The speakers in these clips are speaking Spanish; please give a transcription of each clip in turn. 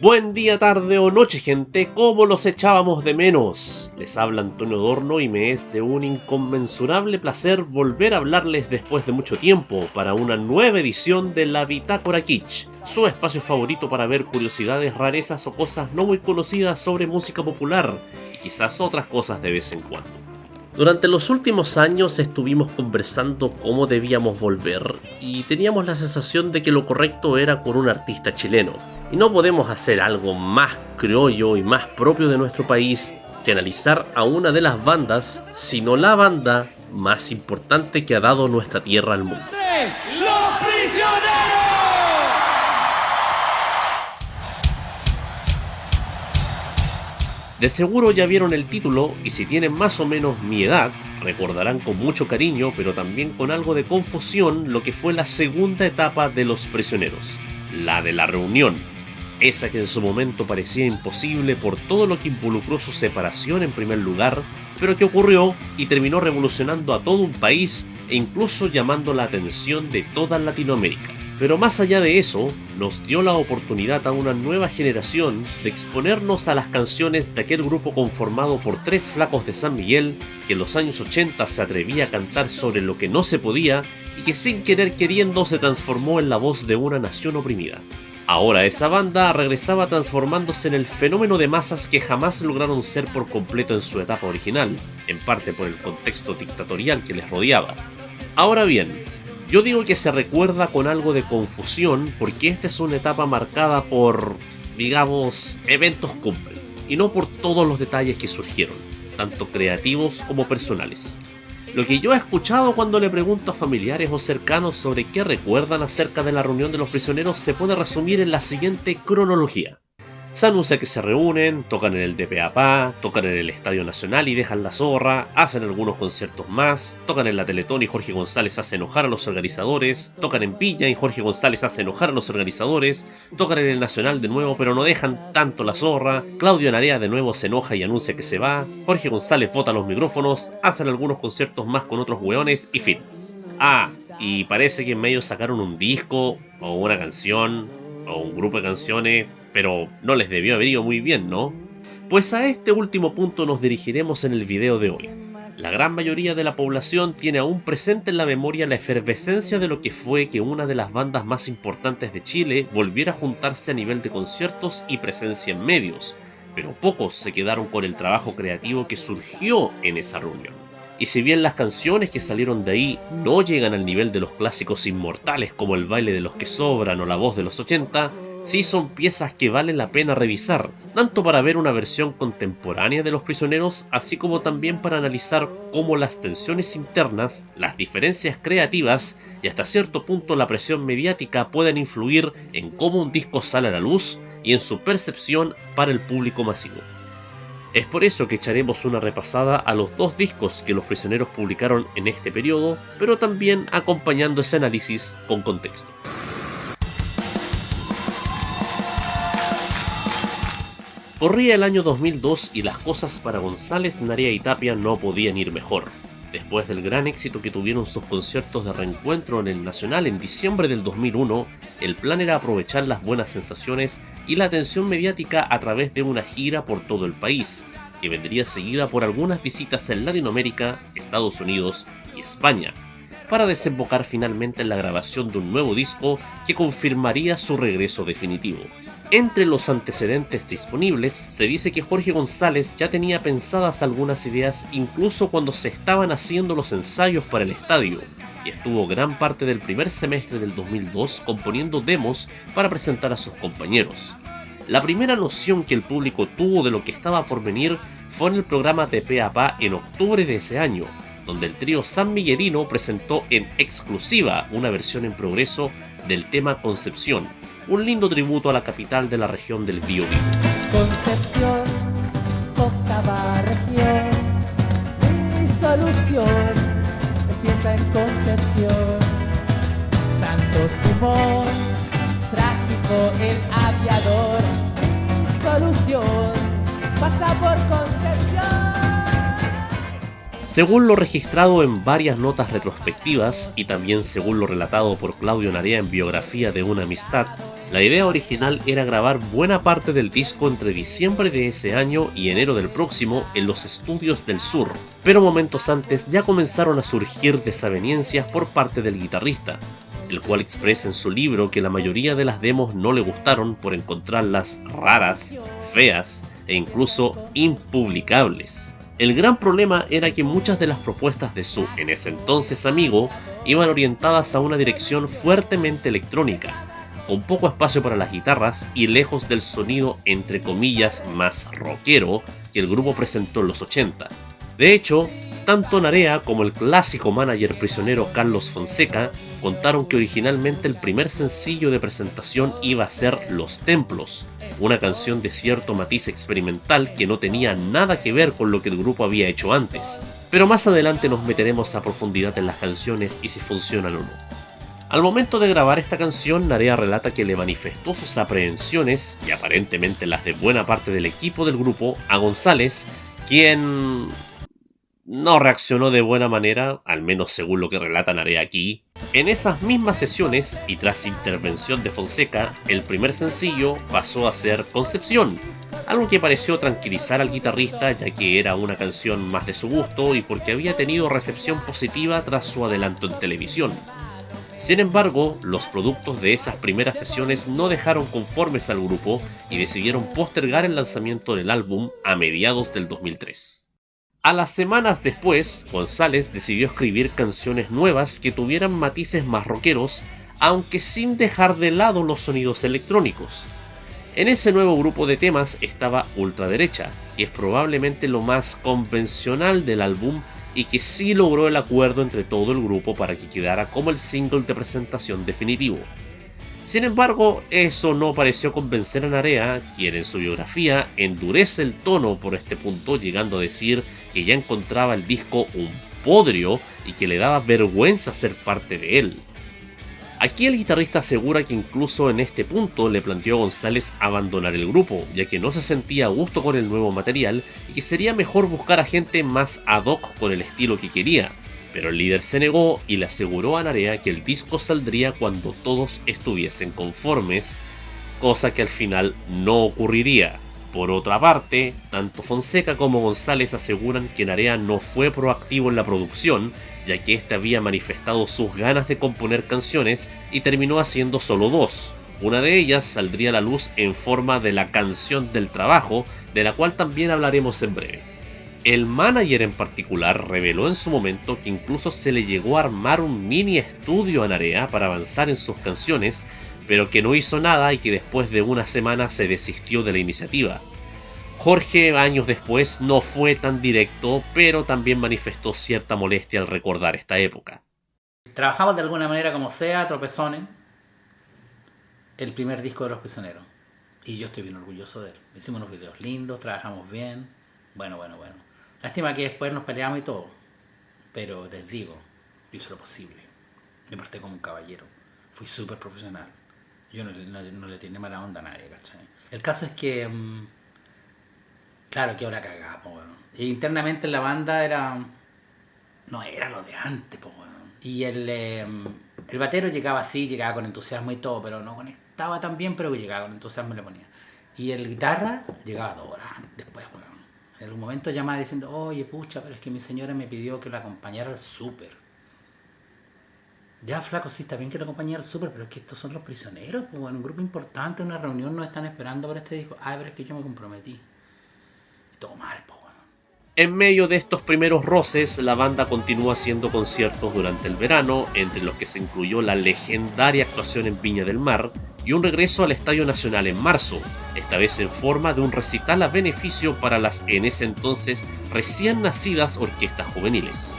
Buen día, tarde o noche, gente, ¿cómo los echábamos de menos? Les habla Antonio Dorno y me es de un inconmensurable placer volver a hablarles después de mucho tiempo para una nueva edición de la Bitácora Kitsch, su espacio favorito para ver curiosidades, rarezas o cosas no muy conocidas sobre música popular y quizás otras cosas de vez en cuando. Durante los últimos años estuvimos conversando cómo debíamos volver y teníamos la sensación de que lo correcto era con un artista chileno. Y no podemos hacer algo más criollo y más propio de nuestro país que analizar a una de las bandas, sino la banda más importante que ha dado nuestra tierra al mundo. ¡Los Prisioneros! De seguro ya vieron el título y si tienen más o menos mi edad, recordarán con mucho cariño, pero también con algo de confusión, lo que fue la segunda etapa de Los Prisioneros, la de la reunión. Esa que en su momento parecía imposible por todo lo que involucró su separación en primer lugar, pero que ocurrió y terminó revolucionando a todo un país e incluso llamando la atención de toda Latinoamérica. Pero más allá de eso, nos dio la oportunidad a una nueva generación de exponernos a las canciones de aquel grupo conformado por tres flacos de San Miguel que en los años 80 se atrevía a cantar sobre lo que no se podía y que sin querer queriendo se transformó en la voz de una nación oprimida. Ahora esa banda regresaba transformándose en el fenómeno de masas que jamás lograron ser por completo en su etapa original, en parte por el contexto dictatorial que les rodeaba. Ahora bien, yo digo que se recuerda con algo de confusión porque esta es una etapa marcada por, digamos, eventos cumbre, y no por todos los detalles que surgieron, tanto creativos como personales. Lo que yo he escuchado cuando le pregunto a familiares o cercanos sobre qué recuerdan acerca de la reunión de los prisioneros se puede resumir en la siguiente cronología. Se anuncia que se reúnen, tocan en el DPAPA, tocan en el Estadio Nacional y dejan la zorra, hacen algunos conciertos más, tocan en la Teletón y Jorge González hace enojar a los organizadores, tocan en Viña y Jorge González hace enojar a los organizadores, tocan en el Nacional de nuevo pero no dejan tanto la zorra, Claudio Narea de nuevo se enoja y anuncia que se va, Jorge González bota los micrófonos, hacen algunos conciertos más con otros hueones y fin. Ah, y parece que en medio sacaron un disco, o una canción, o un grupo de canciones, pero no les debió haber ido muy bien, ¿no? Pues a este último punto nos dirigiremos en el video de hoy. La gran mayoría de la población tiene aún presente en la memoria la efervescencia de lo que fue que una de las bandas más importantes de Chile volviera a juntarse a nivel de conciertos y presencia en medios, pero pocos se quedaron con el trabajo creativo que surgió en esa reunión. Y si bien las canciones que salieron de ahí no llegan al nivel de los clásicos inmortales como El baile de los que sobran o La voz de los 80, sí son piezas que valen la pena revisar, tanto para ver una versión contemporánea de Los Prisioneros, así como también para analizar cómo las tensiones internas, las diferencias creativas y hasta cierto punto la presión mediática pueden influir en cómo un disco sale a la luz y en su percepción para el público masivo. Es por eso que echaremos una repasada a los dos discos que Los Prisioneros publicaron en este periodo, pero también acompañando ese análisis con contexto. Corría el año 2002 y las cosas para González, Narea y Tapia no podían ir mejor. Después del gran éxito que tuvieron sus conciertos de reencuentro en el Nacional en diciembre del 2001, el plan era aprovechar las buenas sensaciones y la atención mediática a través de una gira por todo el país, que vendría seguida por algunas visitas en Latinoamérica, Estados Unidos y España, para desembocar finalmente en la grabación de un nuevo disco que confirmaría su regreso definitivo. Entre los antecedentes disponibles, se dice que Jorge González ya tenía pensadas algunas ideas incluso cuando se estaban haciendo los ensayos para el estadio, y estuvo gran parte del primer semestre del 2002 componiendo demos para presentar a sus compañeros. La primera noción que el público tuvo de lo que estaba por venir fue en el programa DPAPA en octubre de ese año, donde el trío San Miguelino presentó en exclusiva una versión en progreso del tema Concepción, un lindo tributo a la capital de la región del Biobío. Concepción, octava región, mi solución empieza en Concepción. Santos Dumont, trágico el aviador, mi pasa por Concepción. Según lo registrado en varias notas retrospectivas y también según lo relatado por Claudio Narea en Biografía de una amistad, la idea original era grabar buena parte del disco entre diciembre de ese año y enero del próximo en los estudios del sur, pero momentos antes ya comenzaron a surgir desavenencias por parte del guitarrista, el cual expresa en su libro que la mayoría de las demos no le gustaron por encontrarlas raras, feas e incluso impublicables. El gran problema era que muchas de las propuestas de su, en ese entonces amigo, iban orientadas a una dirección fuertemente electrónica, con poco espacio para las guitarras y lejos del sonido entre comillas más rockero que el grupo presentó en los 80. De hecho, tanto Narea como el clásico manager prisionero Carlos Fonseca contaron que originalmente el primer sencillo de presentación iba a ser Los Templos, una canción de cierto matiz experimental que no tenía nada que ver con lo que el grupo había hecho antes. Pero más adelante nos meteremos a profundidad en las canciones y si funcionan o no. Al momento de grabar esta canción, Narea relata que le manifestó sus aprehensiones, y aparentemente las de buena parte del equipo del grupo, a González, quien no reaccionó de buena manera, al menos según lo que relata Narea aquí. En esas mismas sesiones, y tras intervención de Fonseca, el primer sencillo pasó a ser Concepción, algo que pareció tranquilizar al guitarrista ya que era una canción más de su gusto y porque había tenido recepción positiva tras su adelanto en televisión. Sin embargo, los productos de esas primeras sesiones no dejaron conformes al grupo y decidieron postergar el lanzamiento del álbum a mediados del 2003. A las semanas después, González decidió escribir canciones nuevas que tuvieran matices más rockeros, aunque sin dejar de lado los sonidos electrónicos. En ese nuevo grupo de temas estaba Ultraderecha, que es probablemente lo más convencional del álbum y que sí logró el acuerdo entre todo el grupo para que quedara como el single de presentación definitivo. Sin embargo, eso no pareció convencer a Narea, quien en su biografía endurece el tono por este punto, llegando a decir que ya encontraba el disco un podrio y que le daba vergüenza ser parte de él. Aquí el guitarrista asegura que incluso en este punto le planteó a González abandonar el grupo, ya que no se sentía a gusto con el nuevo material y que sería mejor buscar a gente más ad hoc con el estilo que quería. Pero el líder se negó y le aseguró a Narea que el disco saldría cuando todos estuviesen conformes, cosa que al final no ocurriría. Por otra parte, tanto Fonseca como González aseguran que Narea no fue proactivo en la producción, ya que éste había manifestado sus ganas de componer canciones y terminó haciendo solo dos. Una de ellas saldría a la luz en forma de la canción del trabajo, de la cual también hablaremos en breve. El manager en particular reveló en su momento que incluso se le llegó a armar un mini estudio a Narea para avanzar en sus canciones, pero que no hizo nada y que después de una semana se desistió de la iniciativa. Jorge, años después, no fue tan directo, pero también manifestó cierta molestia al recordar esta época. Trabajamos de alguna manera como sea, tropezones, el primer disco de Los Prisioneros. Y yo estoy bien orgulloso de él. Hicimos unos videos lindos, trabajamos bien. Bueno. Lástima que después nos peleamos y todo. Pero les digo, yo hice lo posible. Me porté como un caballero. Fui súper profesional. Yo no le tenía mala onda a nadie, ¿cachai? El caso es que... claro que ahora cagamos, weón. E internamente en la banda no era lo de antes, pues, weón. Y el batero llegaba así, llegaba con entusiasmo y todo, pero no conectaba tan bien, pero llegaba con entusiasmo y le ponía. Y el guitarra llegaba 2 horas después, weón. En algún momento llamaba diciendo, oye, pucha, pero es que mi señora me pidió que la acompañara al súper. Ya, flaco, sí, está bien que lo acompañe al súper, pero es que estos son Los Prisioneros, pues, bueno, un grupo importante, una reunión, nos están esperando por este disco. Pero es que yo me comprometí. Todo mal, pues, bueno. En medio de estos primeros roces, la banda continúa haciendo conciertos durante el verano, entre los que se incluyó la legendaria actuación en Viña del Mar y un regreso al Estadio Nacional en marzo, esta vez en forma de un recital a beneficio para las en ese entonces recién nacidas orquestas juveniles.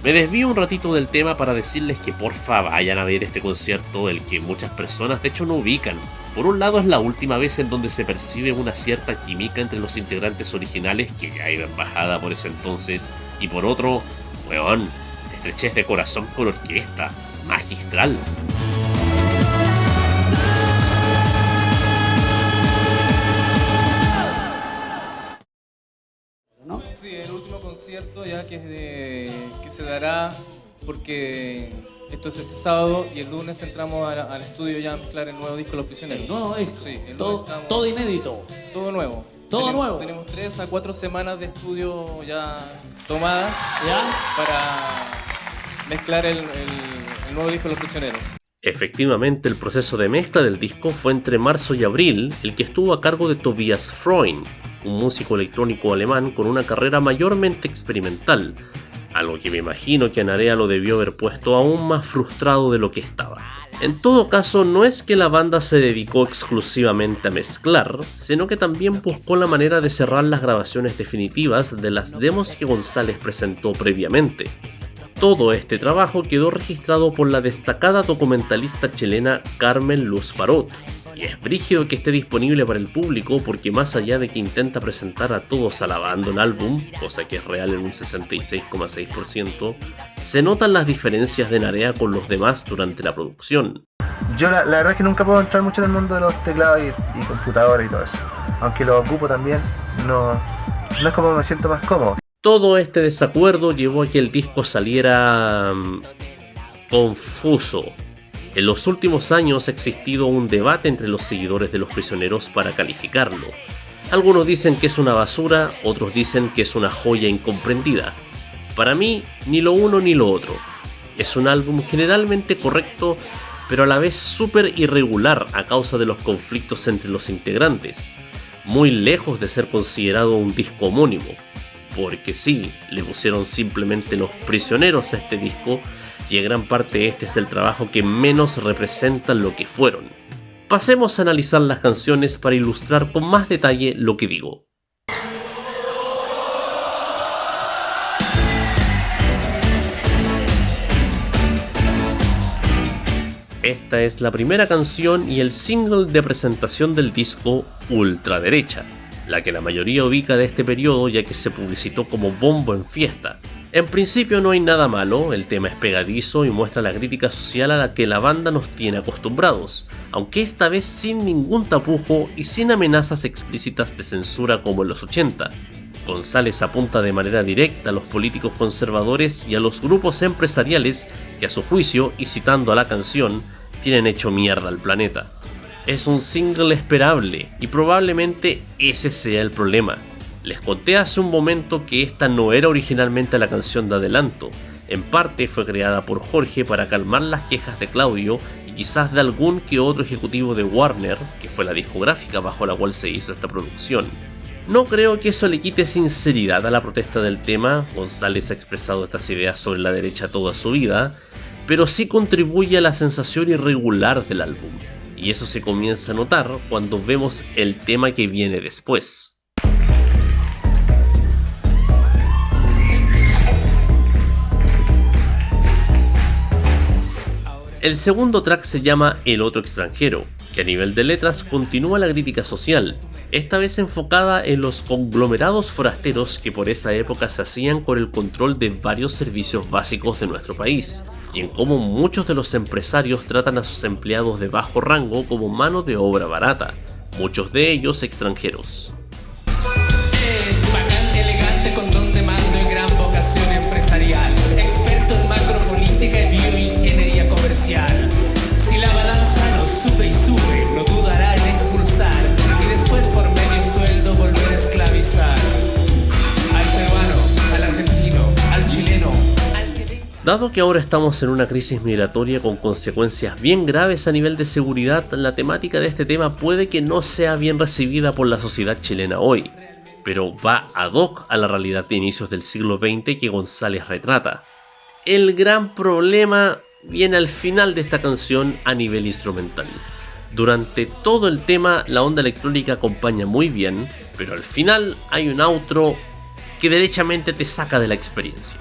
Me desvío un ratito del tema para decirles que porfa vayan a ver este concierto, el que muchas personas de hecho no ubican. Por un lado es la última vez en donde se percibe una cierta química entre los integrantes originales que ya iban bajada por ese entonces, y por otro, weón, estrechez de corazón con orquesta, magistral. concierto ya que se dará, porque esto es este sábado y el lunes entramos al estudio ya a mezclar el nuevo disco Los Prisioneros. El nuevo disco. Sí, el todo, lunes estamos- todo inédito. Todo nuevo. Todo nuevo. Tenemos 3 a 4 semanas de estudio ya tomadas ¿Ya? para mezclar el nuevo disco Los Prisioneros. Efectivamente, el proceso de mezcla del disco fue entre marzo y abril, el que estuvo a cargo de Tobias Freund, un músico electrónico alemán con una carrera mayormente experimental, algo que me imagino que a Narea lo debió haber puesto aún más frustrado de lo que estaba. En todo caso, no es que la banda se dedicó exclusivamente a mezclar, sino que también buscó la manera de cerrar las grabaciones definitivas de las demos que González presentó previamente. Todo este trabajo quedó registrado por la destacada documentalista chilena Carmen Luz Parot, y es brígido que esté disponible para el público porque más allá de que intenta presentar a todos alabando el álbum, cosa que es real en un 66,6%, se notan las diferencias de Narea con los demás durante la producción. Yo la verdad es que nunca puedo entrar mucho en el mundo de los teclados y computadoras y todo eso. Aunque lo ocupo también, no es como me siento más cómodo. Todo este desacuerdo llevó a que el disco saliera confuso. En los últimos años ha existido un debate entre los seguidores de Los Prisioneros para calificarlo. Algunos dicen que es una basura, otros dicen que es una joya incomprendida. Para mí, ni lo uno ni lo otro. Es un álbum generalmente correcto, pero a la vez súper irregular a causa de los conflictos entre los integrantes, muy lejos de ser considerado un disco homónimo. Porque sí, le pusieron simplemente Los Prisioneros a este disco y en gran parte este es el trabajo que menos representa lo que fueron. Pasemos a analizar las canciones para ilustrar con más detalle lo que digo. Esta es la primera canción y el single de presentación del disco Ultraderecha, la que la mayoría ubica de este periodo ya que se publicitó como bombo en fiesta. En principio no hay nada malo, el tema es pegadizo y muestra la crítica social a la que la banda nos tiene acostumbrados, aunque esta vez sin ningún tapujo y sin amenazas explícitas de censura como en los 80. González apunta de manera directa a los políticos conservadores y a los grupos empresariales que a su juicio, y citando a la canción, tienen hecho mierda al planeta. Es un single esperable y probablemente ese sea el problema. Les conté hace un momento que esta no era originalmente la canción de adelanto. En parte fue creada por Jorge para calmar las quejas de Claudio y quizás de algún que otro ejecutivo de Warner, que fue la discográfica bajo la cual se hizo esta producción. No creo que eso le quite sinceridad a la protesta del tema. González ha expresado estas ideas sobre la derecha toda su vida, pero sí contribuye a la sensación irregular del álbum. Y eso se comienza a notar cuando vemos el tema que viene después. El segundo track se llama El Otro Extranjero, que a nivel de letras continúa la crítica social, esta vez enfocada en los conglomerados forasteros que por esa época se hacían con el control de varios servicios básicos de nuestro país, y en cómo muchos de los empresarios tratan a sus empleados de bajo rango como mano de obra barata, muchos de ellos extranjeros. Es bacán, elegante, con don de mando y gran vocación empresarial. Experto en macropolítica y bioingeniería comercial. Si la balanza no sube y sube, no dudará en expulsar. Y después por medio sueldo volver a esclavizar. Al peruano, al argentino, al chileno. Dado que ahora estamos en una crisis migratoria con consecuencias bien graves a nivel de seguridad, la temática de este tema puede que no sea bien recibida por la sociedad chilena hoy, pero va ad hoc a la realidad de inicios del siglo XX que González retrata. El gran problema viene al final de esta canción a nivel instrumental. Durante todo el tema la onda electrónica acompaña muy bien, pero al final hay un outro que derechamente te saca de la experiencia.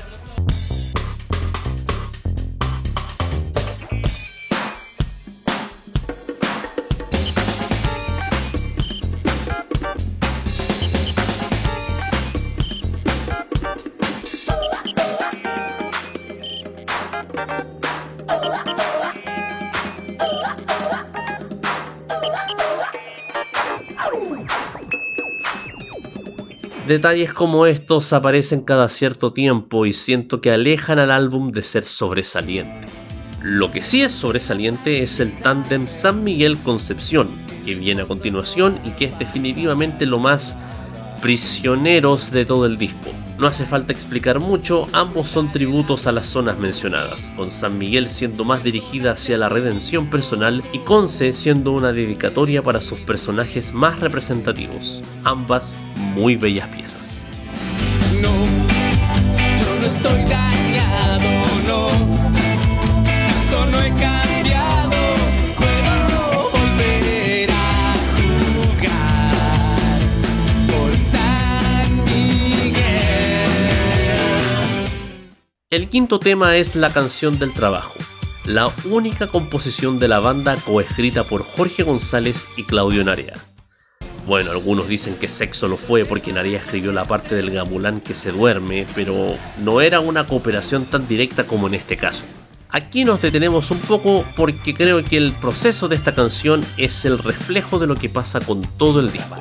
Detalles como estos aparecen cada cierto tiempo y siento que alejan al álbum de ser sobresaliente. Lo que sí es sobresaliente es el tándem San Miguel-Concepción, que viene a continuación y que es definitivamente lo más prisioneros de todo el disco. No hace falta explicar mucho, ambos son tributos a las zonas mencionadas, con San Miguel siendo más dirigida hacia la redención personal y Conce siendo una dedicatoria para sus personajes más representativos, ambas muy bellas piezas. No, yo no estoy dañado, no, tanto no he cambiado, puedo volver a jugar por San Miguel. El quinto tema es La canción del trabajo, la única composición de la banda coescrita por Jorge González y Claudio Narea. Bueno, algunos dicen que Sexo lo fue porque Narea escribió la parte del gamulán que se duerme, pero no era una cooperación tan directa como en este caso. Aquí nos detenemos un poco porque creo que el proceso de esta canción es el reflejo de lo que pasa con todo el disco.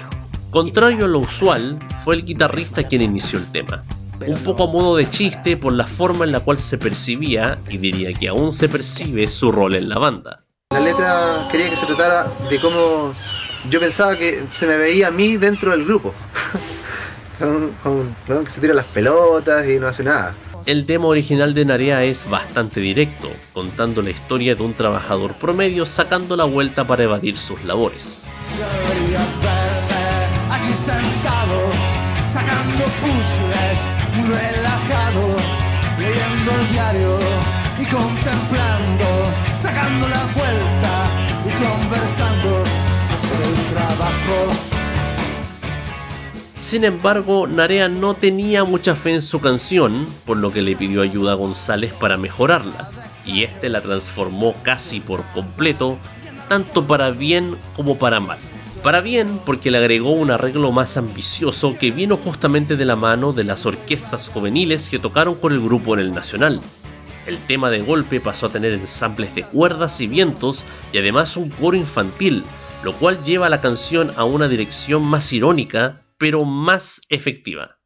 Contrario a lo usual, fue el guitarrista quien inició el tema. Un poco a modo de chiste por la forma en la cual se percibía, y diría que aún se percibe, su rol en la banda. La letra quería que se tratara de cómo yo pensaba que se me veía a mí dentro del grupo. Con que se tira las pelotas y no hace nada. El tema original de Narea es bastante directo, contando la historia de un trabajador promedio sacando la vuelta para evadir sus labores. Deberías verme aquí sentado, sacando puzzles, muy relajado, leyendo el diario y contemplando, sacando la vuelta y conversando sobre el trabajo. Sin embargo, Narea no tenía mucha fe en su canción, por lo que le pidió ayuda a González para mejorarla, y este la transformó casi por completo, tanto para bien como para mal. Para bien, porque le agregó un arreglo más ambicioso que vino justamente de la mano de las orquestas juveniles que tocaron con el grupo en el Nacional. El tema de golpe pasó a tener ensambles de cuerdas y vientos y además un coro infantil, lo cual lleva a la canción a una dirección más irónica, pero más efectiva.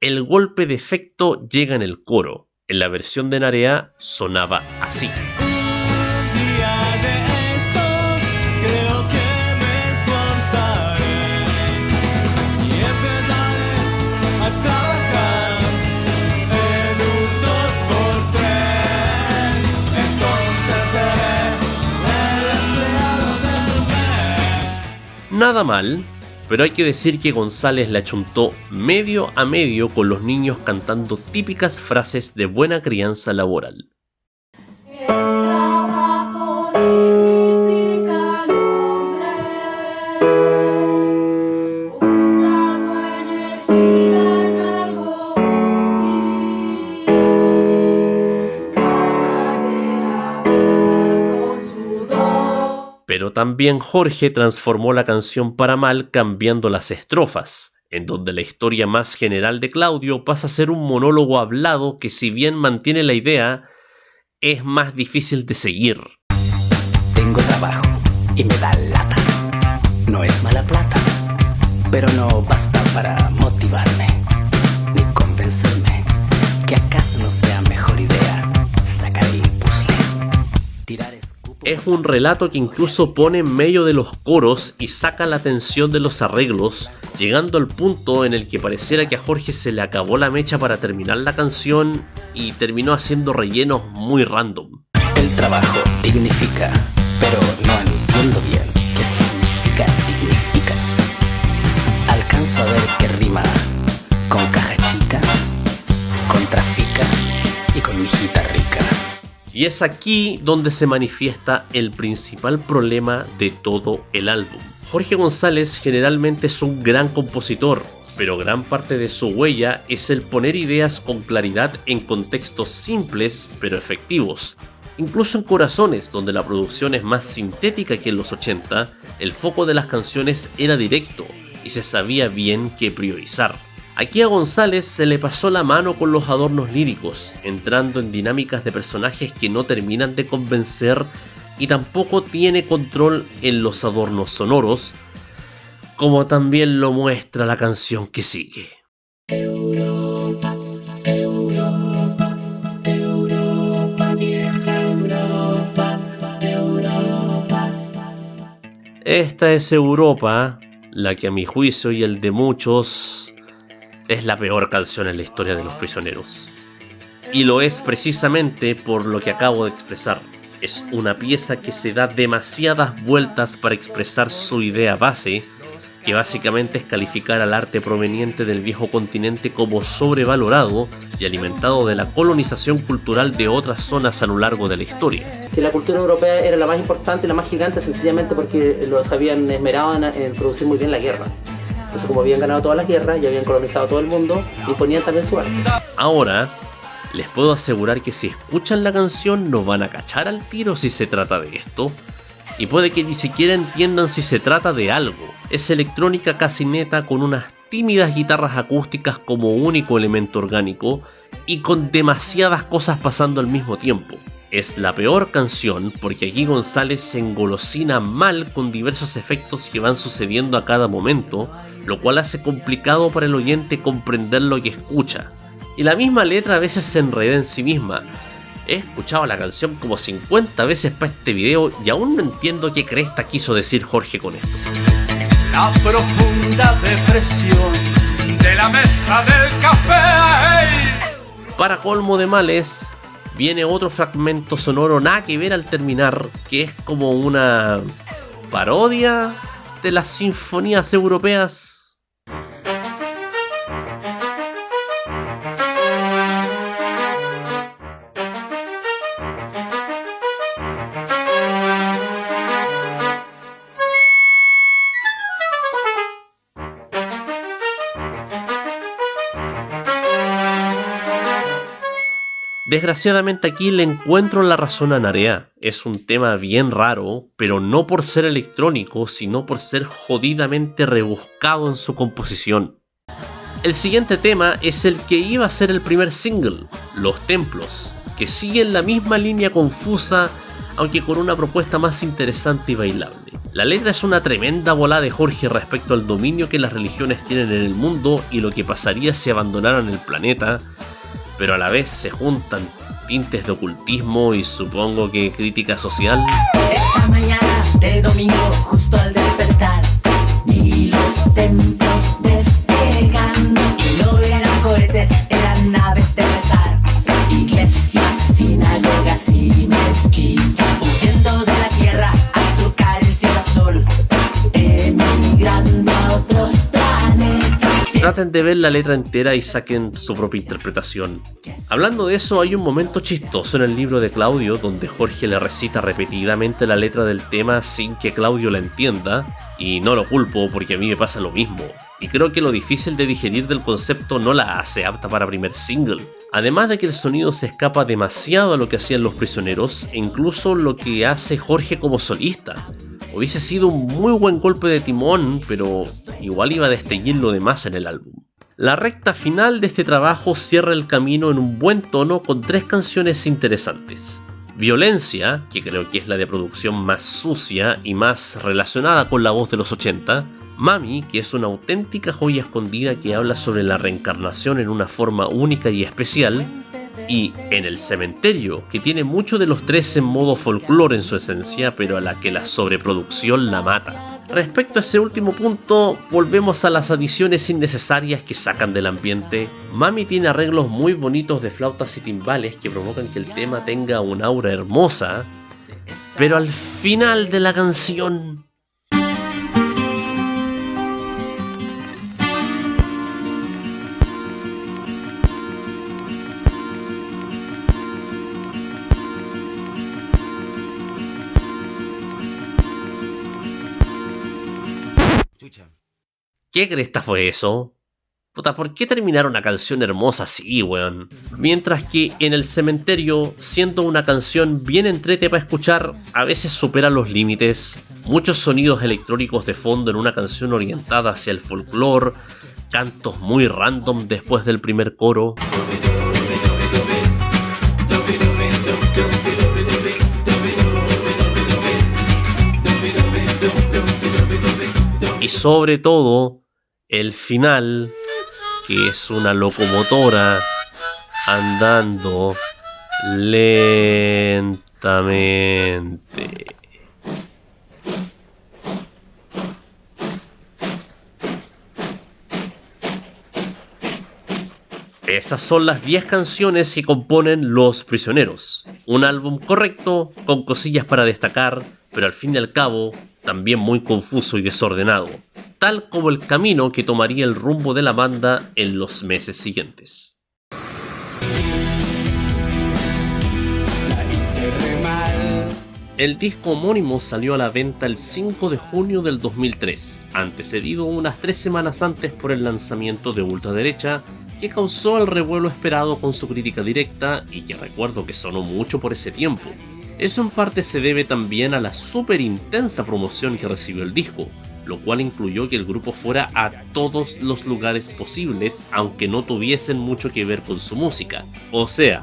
El golpe de efecto llega en el coro. En la versión de Narea sonaba así. Un día de estos creo que me esforzaré y empezaré a trabajar en un 2x3. Entonces seré el empleado del mes. Nada mal, pero hay que decir que González la achuntó medio a medio con los niños cantando típicas frases de buena crianza laboral. El trabajo dignifica al hombre, usa tu energía en algo útil, cada día con sudor. Pero también Jorge transformó la canción para mal cambiando las estrofas, en donde la historia más general de Claudio pasa a ser un monólogo hablado que, si bien mantiene la idea, es más difícil de seguir. Tengo trabajo y me da lata. No es mala plata, pero no basta para motivarme ni convencerme que acaso no sea mejor idea sacar el puzzle, tirar escupo. Es un relato que incluso pone en medio de los coros y saca la atención de los arreglos, llegando al punto en el que pareciera que a Jorge se le acabó la mecha para terminar la canción y terminó haciendo rellenos muy random. El trabajo dignifica, pero no entiendo bien qué significa dignifica. Alcanzo a ver que rima con caja chica, con trafica y con hijita rica. Y es aquí donde se manifiesta el principal problema de todo el álbum. Jorge González generalmente es un gran compositor, pero gran parte de su huella es el poner ideas con claridad en contextos simples pero efectivos. Incluso en Corazones, donde la producción es más sintética que en los 80, el foco de las canciones era directo y se sabía bien qué priorizar. Aquí a González se le pasó la mano con los adornos líricos, entrando en dinámicas de personajes que no terminan de convencer y tampoco tiene control en los adornos sonoros, como también lo muestra la canción que sigue. Europa, Europa, Europa, vieja Europa, Europa. Esta es Europa, la que a mi juicio y el de muchos es la peor canción en la historia de Los Prisioneros. Y lo es precisamente por lo que acabo de expresar. Es una pieza que se da demasiadas vueltas para expresar su idea base, que básicamente es calificar al arte proveniente del viejo continente como sobrevalorado y alimentado de la colonización cultural de otras zonas a lo largo de la historia. Que la cultura europea era la más importante y la más gigante sencillamente porque los habían esmerado en producir muy bien la guerra. Entonces, como habían ganado todas las guerras y habían colonizado todo el mundo, imponían también su arte. Ahora, les puedo asegurar que si escuchan la canción no van a cachar al tiro si se trata de esto, y puede que ni siquiera entiendan si se trata de algo. Es electrónica casi neta con unas tímidas guitarras acústicas como único elemento orgánico y con demasiadas cosas pasando al mismo tiempo. Es la peor canción porque aquí González se engolosina mal con diversos efectos que van sucediendo a cada momento, lo cual hace complicado para el oyente comprender lo que escucha. Y la misma letra a veces se enreda en sí misma. He escuchado la canción como 50 veces para este video y aún no entiendo qué cresta quiso decir Jorge con esto. La profunda depresión de la mesa del café. Para colmo de males, viene otro fragmento sonoro nada que ver al terminar, que es como una parodia de las sinfonías europeas. Desgraciadamente aquí le encuentro la razón a Narea. Es un tema bien raro, pero no por ser electrónico, sino por ser jodidamente rebuscado en su composición. El siguiente tema es el que iba a ser el primer single, Los Templos, que sigue en la misma línea confusa, aunque con una propuesta más interesante y bailable. La letra es una tremenda volada de Jorge respecto al dominio que las religiones tienen en el mundo y lo que pasaría si abandonaran el planeta, pero a la vez se juntan tintes de ocultismo y supongo que crítica social. Esta mañana del domingo, justo al despertar, vi los templos despegando y no eran cohetes, eran naves de rezar. Iglesias, sinagogas y mezquitas, huyendo de la tierra a surcar el cielo azul, emigrando a otros planetas. Traten de ver la letra entera y saquen su propia interpretación. Hablando de eso, hay un momento chistoso en el libro de Claudio donde Jorge le recita repetidamente la letra del tema sin que Claudio la entienda, y no lo culpo porque a mí me pasa lo mismo, y creo que lo difícil de digerir del concepto no la hace apta para primer single. Además de que el sonido se escapa demasiado a lo que hacían Los Prisioneros e incluso lo que hace Jorge como solista. Hubiese sido un muy buen golpe de timón, pero igual iba a desteñir lo demás en el álbum. La recta final de este trabajo cierra el camino en un buen tono con 3 canciones interesantes. Violencia, que creo que es la de producción más sucia y más relacionada con la voz de los 80. Mami, que es una auténtica joya escondida que habla sobre la reencarnación en una forma única y especial. Y En el cementerio, que tiene mucho de los 3 en modo folclore en su esencia, pero a la que la sobreproducción la mata. Respecto a ese último punto, volvemos a las adiciones innecesarias que sacan del ambiente. Mami tiene arreglos muy bonitos de flautas y timbales que provocan que el tema tenga un aura hermosa, pero al final de la canción... ¿Qué cresta fue eso? Puta, ¿por qué terminar una canción hermosa así, weón? Mientras que En el cementerio, siendo una canción bien entrete para escuchar, a veces supera los límites. Muchos sonidos electrónicos de fondo en una canción orientada hacia el folclore, cantos muy random después del primer coro. sobre todo el final, que es una locomotora andando lentamente. Esas son las 10 canciones que componen Los Prisioneros. Un álbum correcto, con cosillas para destacar, pero al fin y al cabo también muy confuso y desordenado, tal como el camino que tomaría el rumbo de la banda en los meses siguientes. El disco homónimo salió a la venta el 5 de junio del 2003, antecedido unas 3 semanas antes por el lanzamiento de Ultraderecha, que causó el revuelo esperado con su crítica directa y que recuerdo que sonó mucho por ese tiempo. Eso en parte se debe también a la súper intensa promoción que recibió el disco, lo cual incluyó que el grupo fuera a todos los lugares posibles, aunque no tuviesen mucho que ver con su música. O sea,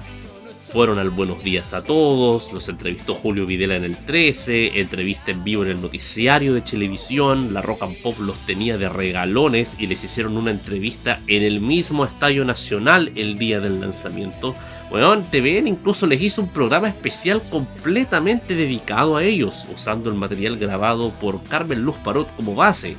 fueron al Buenos Días a Todos, los entrevistó Julio Videla en el 13, entrevista en vivo en el noticiario de Chilevisión, la Rock and Pop los tenía de regalones y les hicieron una entrevista en el mismo Estadio Nacional el día del lanzamiento. Bueno, TVN incluso les hizo un programa especial completamente dedicado a ellos, usando el material grabado por Carmen Luz Parot como base.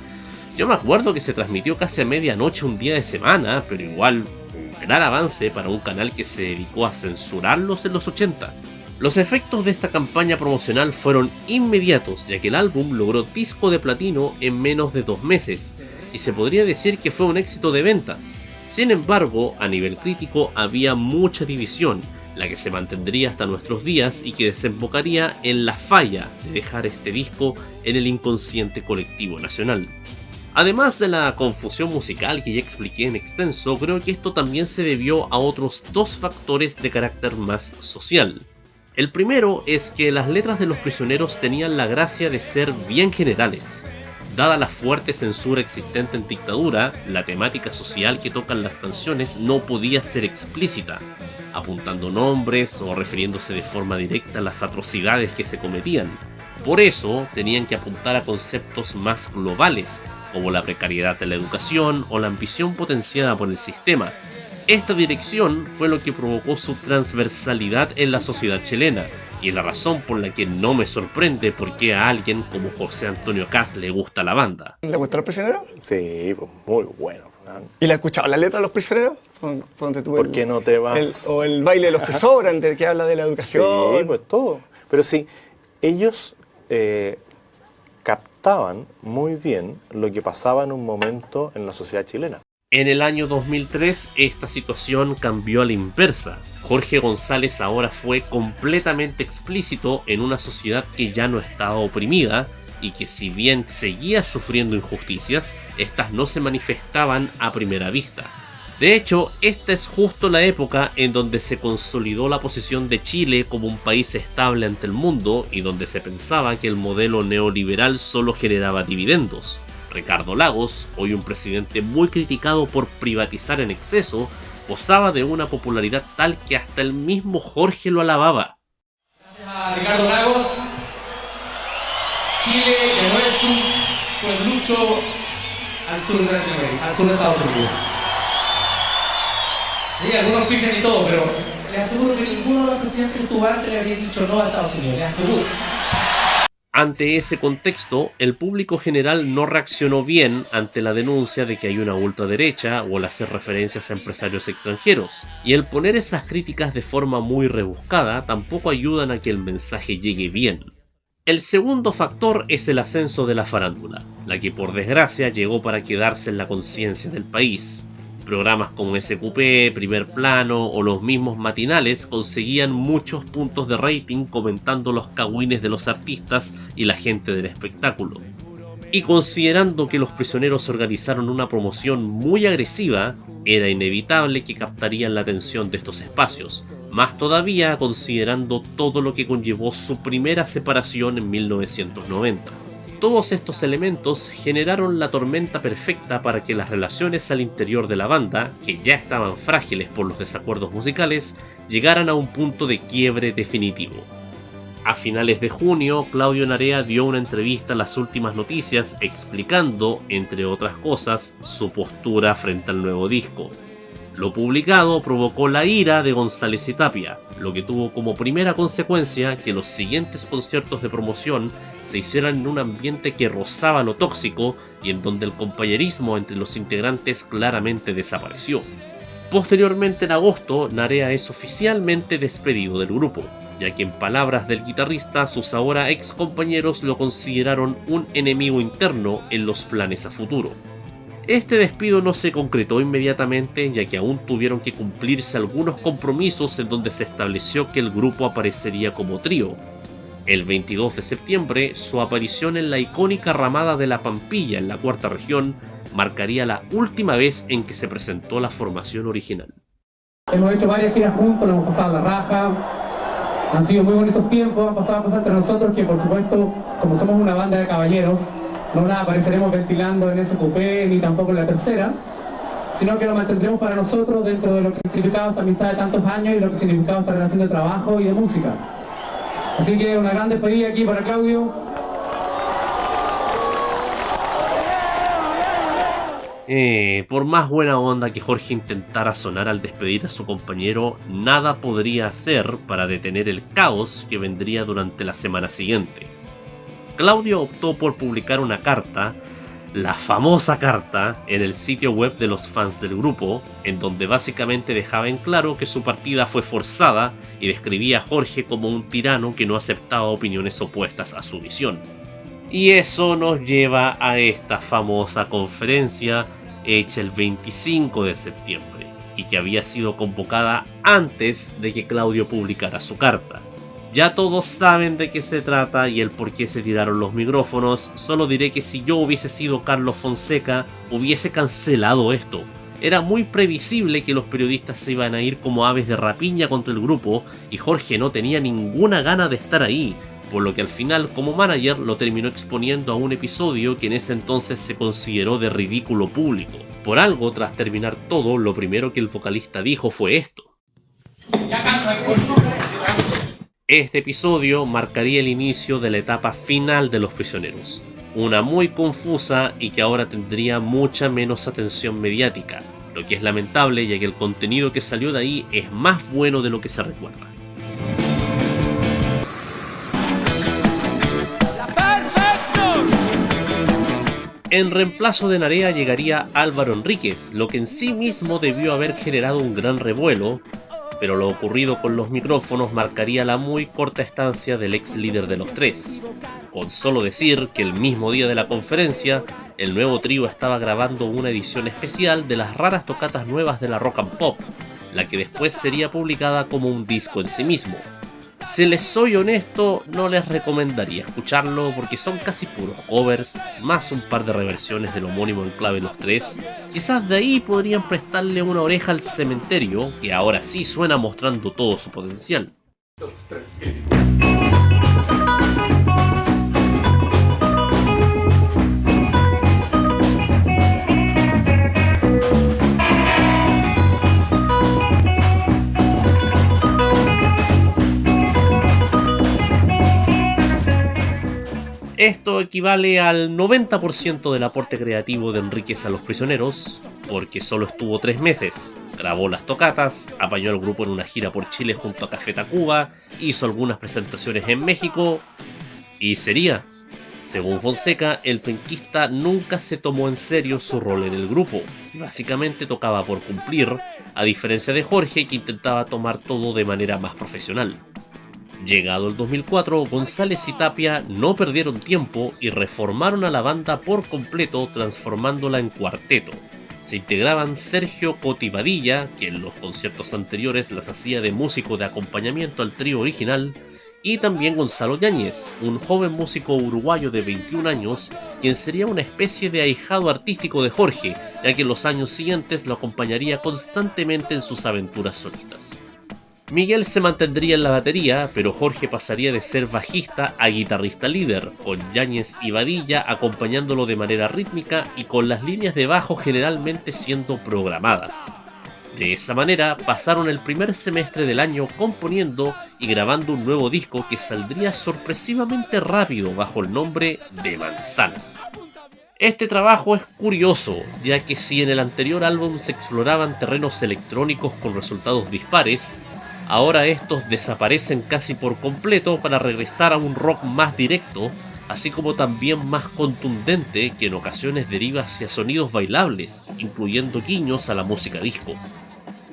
Yo me acuerdo que se transmitió casi a medianoche un día de semana, pero igual un gran avance para un canal que se dedicó a censurarlos en los 80. Los efectos de esta campaña promocional fueron inmediatos, ya que el álbum logró disco de platino en menos de 2 meses, y se podría decir que fue un éxito de ventas. Sin embargo, a nivel crítico había mucha división, la que se mantendría hasta nuestros días y que desembocaría en la falla de dejar este disco en el inconsciente colectivo nacional. Además de la confusión musical que ya expliqué en extenso, creo que esto también se debió a otros 2 factores de carácter más social. El primero es que las letras de Los Prisioneros tenían la gracia de ser bien generales. Dada la fuerte censura existente en dictadura, la temática social que tocan las canciones no podía ser explícita, apuntando nombres o refiriéndose de forma directa a las atrocidades que se cometían. Por eso tenían que apuntar a conceptos más globales, como la precariedad de la educación o la ambición potenciada por el sistema. Esta dirección fue lo que provocó su transversalidad en la sociedad chilena, y es la razón por la que no me sorprende por qué a alguien como José Antonio Cast le gusta la banda. ¿Le gustó Los Prisioneros? Sí, pues muy bueno. ¿Y la escuchaba la letra de Los Prisioneros? ¿Por qué no te vas? O el baile de los que sobran, del que habla de la educación. Sí, pues todo. Pero sí, ellos captaban muy bien lo que pasaba en un momento en la sociedad chilena. En el año 2003 esta situación cambió a la inversa. Jorge González ahora fue completamente explícito en una sociedad que ya no estaba oprimida y que, si bien seguía sufriendo injusticias, estas no se manifestaban a primera vista. De hecho, esta es justo la época en donde se consolidó la posición de Chile como un país estable ante el mundo y donde se pensaba que el modelo neoliberal solo generaba dividendos. Ricardo Lagos, hoy un presidente muy criticado por privatizar en exceso, gozaba de una popularidad tal que hasta el mismo Jorge lo alababa. Gracias a Ricardo Lagos, Chile ya no es un pueblucho al sur de Latinoamérica, al sur de Estados Unidos. Sí, algunos pifian y todo, pero les aseguro que ninguno de los presidentes que estuvo antes le habría dicho no a Estados Unidos, les aseguro. Ante ese contexto, el público general no reaccionó bien ante la denuncia de que hay una ultraderecha o el hacer referencias a empresarios extranjeros, y el poner esas críticas de forma muy rebuscada tampoco ayudan a que el mensaje llegue bien. El segundo factor es el ascenso de la farándula, la que por desgracia llegó para quedarse en la conciencia del país. Programas como SQP, Primer Plano o los mismos matinales conseguían muchos puntos de rating comentando los cagüines de los artistas y la gente del espectáculo. Y considerando que Los Prisioneros organizaron una promoción muy agresiva, era inevitable que captarían la atención de estos espacios, más todavía considerando todo lo que conllevó su primera separación en 1990. Todos estos elementos generaron la tormenta perfecta para que las relaciones al interior de la banda, que ya estaban frágiles por los desacuerdos musicales, llegaran a un punto de quiebre definitivo. A finales de junio, Claudio Narea dio una entrevista a Las Últimas Noticias explicando, entre otras cosas, su postura frente al nuevo disco. Lo publicado provocó la ira de González y Tapia, lo que tuvo como primera consecuencia que los siguientes conciertos de promoción se hicieran en un ambiente que rozaba lo tóxico y en donde el compañerismo entre los integrantes claramente desapareció. Posteriormente, en agosto, Narea es oficialmente despedido del grupo, ya que en palabras del guitarrista, sus ahora ex compañeros lo consideraron un enemigo interno en los planes a futuro. Este despido no se concretó inmediatamente, ya que aún tuvieron que cumplirse algunos compromisos en donde se estableció que el grupo aparecería como trío. El 22 de septiembre, su aparición en la icónica Ramada de la Pampilla en la Cuarta Región marcaría la última vez en que se presentó la formación original. Hemos hecho varias giras juntos, lo hemos pasado la raja. Han sido muy bonitos tiempos, han pasado cosas entre nosotros que, por supuesto, como somos una banda de caballeros, no las apareceremos ventilando en ese coupé ni tampoco en la tercera, sino que lo mantendremos para nosotros dentro de lo que ha significado esta amistad de tantos años y lo que ha significado esta relación de trabajo y de música. Así que una gran despedida aquí para Claudio. Por más buena onda que Jorge intentara sonar al despedir a su compañero, nada podría hacer para detener el caos que vendría durante la semana siguiente. Claudio optó por publicar una carta, la famosa carta, en el sitio web de los fans del grupo, en donde básicamente dejaba en claro que su partida fue forzada y describía a Jorge como un tirano que no aceptaba opiniones opuestas a su visión. Y eso nos lleva a esta famosa conferencia hecha el 25 de septiembre y que había sido convocada antes de que Claudio publicara su carta. Ya todos saben de qué se trata y el por qué se tiraron los micrófonos, solo diré que si yo hubiese sido Carlos Fonseca, hubiese cancelado esto. Era muy previsible que los periodistas se iban a ir como aves de rapiña contra el grupo y Jorge no tenía ninguna gana de estar ahí, por lo que al final como manager lo terminó exponiendo a un episodio que en ese entonces se consideró de ridículo público. Por algo, tras terminar todo, lo primero que el vocalista dijo fue esto. Este episodio marcaría el inicio de la etapa final de Los Prisioneros, una muy confusa y que ahora tendría mucha menos atención mediática, lo que es lamentable ya que el contenido que salió de ahí es más bueno de lo que se recuerda. En reemplazo de Narea llegaría Álvaro Enríquez, lo que en sí mismo debió haber generado un gran revuelo, pero lo ocurrido con los micrófonos marcaría la muy corta estancia del ex líder de los Tres, con solo decir que el mismo día de la conferencia, el nuevo trío estaba grabando una edición especial de las raras tocatas nuevas de la rock and pop, la que después sería publicada como un disco en sí mismo. Si les soy honesto, no les recomendaría escucharlo porque son casi puros covers, más un par de reversiones del homónimo en clave Los Tres. Quizás de ahí podrían prestarle una oreja al Cementerio, que ahora sí suena mostrando todo su potencial. Esto equivale al 90% del aporte creativo de Enríquez a Los Prisioneros, porque solo estuvo 3 meses, grabó las tocatas, apañó al grupo en una gira por Chile junto a Café Tacuba, hizo algunas presentaciones en México, y sería. Según Fonseca, el penquista nunca se tomó en serio su rol en el grupo, y básicamente tocaba por cumplir, a diferencia de Jorge que intentaba tomar todo de manera más profesional. Llegado el 2004, González y Tapia no perdieron tiempo y reformaron a la banda por completo, transformándola en cuarteto. Se integraban Sergio Cotivadilla, que en los conciertos anteriores las hacía de músico de acompañamiento al trío original, y también Gonzalo Yáñez, un joven músico uruguayo de 21 años, quien sería una especie de ahijado artístico de Jorge, ya que en los años siguientes lo acompañaría constantemente en sus aventuras solistas. Miguel se mantendría en la batería, pero Jorge pasaría de ser bajista a guitarrista líder, con Yáñez y Badilla acompañándolo de manera rítmica y con las líneas de bajo generalmente siendo programadas. De esa manera pasaron el primer semestre del año componiendo y grabando un nuevo disco que saldría sorpresivamente rápido bajo el nombre de Manzana. Este trabajo es curioso, ya que si en el anterior álbum se exploraban terrenos electrónicos con resultados dispares, ahora estos desaparecen casi por completo para regresar a un rock más directo, así como también más contundente, que en ocasiones deriva hacia sonidos bailables, incluyendo guiños a la música disco.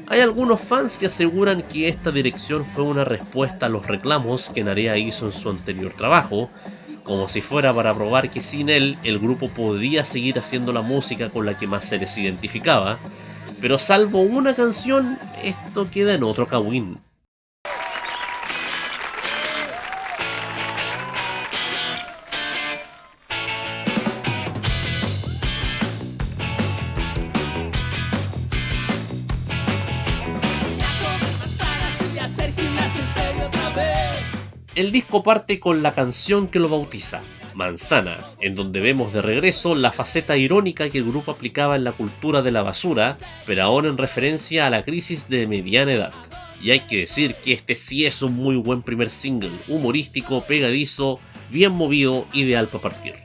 Hay algunos fans que aseguran que esta dirección fue una respuesta a los reclamos que Narea hizo en su anterior trabajo, como si fuera para probar que sin él el grupo podía seguir haciendo la música con la que más se les identificaba, pero salvo una canción, esto queda en otro cagüín. El disco parte con la canción que lo bautiza, Manzana, en donde vemos de regreso la faceta irónica que el grupo aplicaba en la cultura de la basura, pero ahora en referencia a la crisis de mediana edad. Y hay que decir que este sí es un muy buen primer single, humorístico, pegadizo, bien movido, ideal para partir.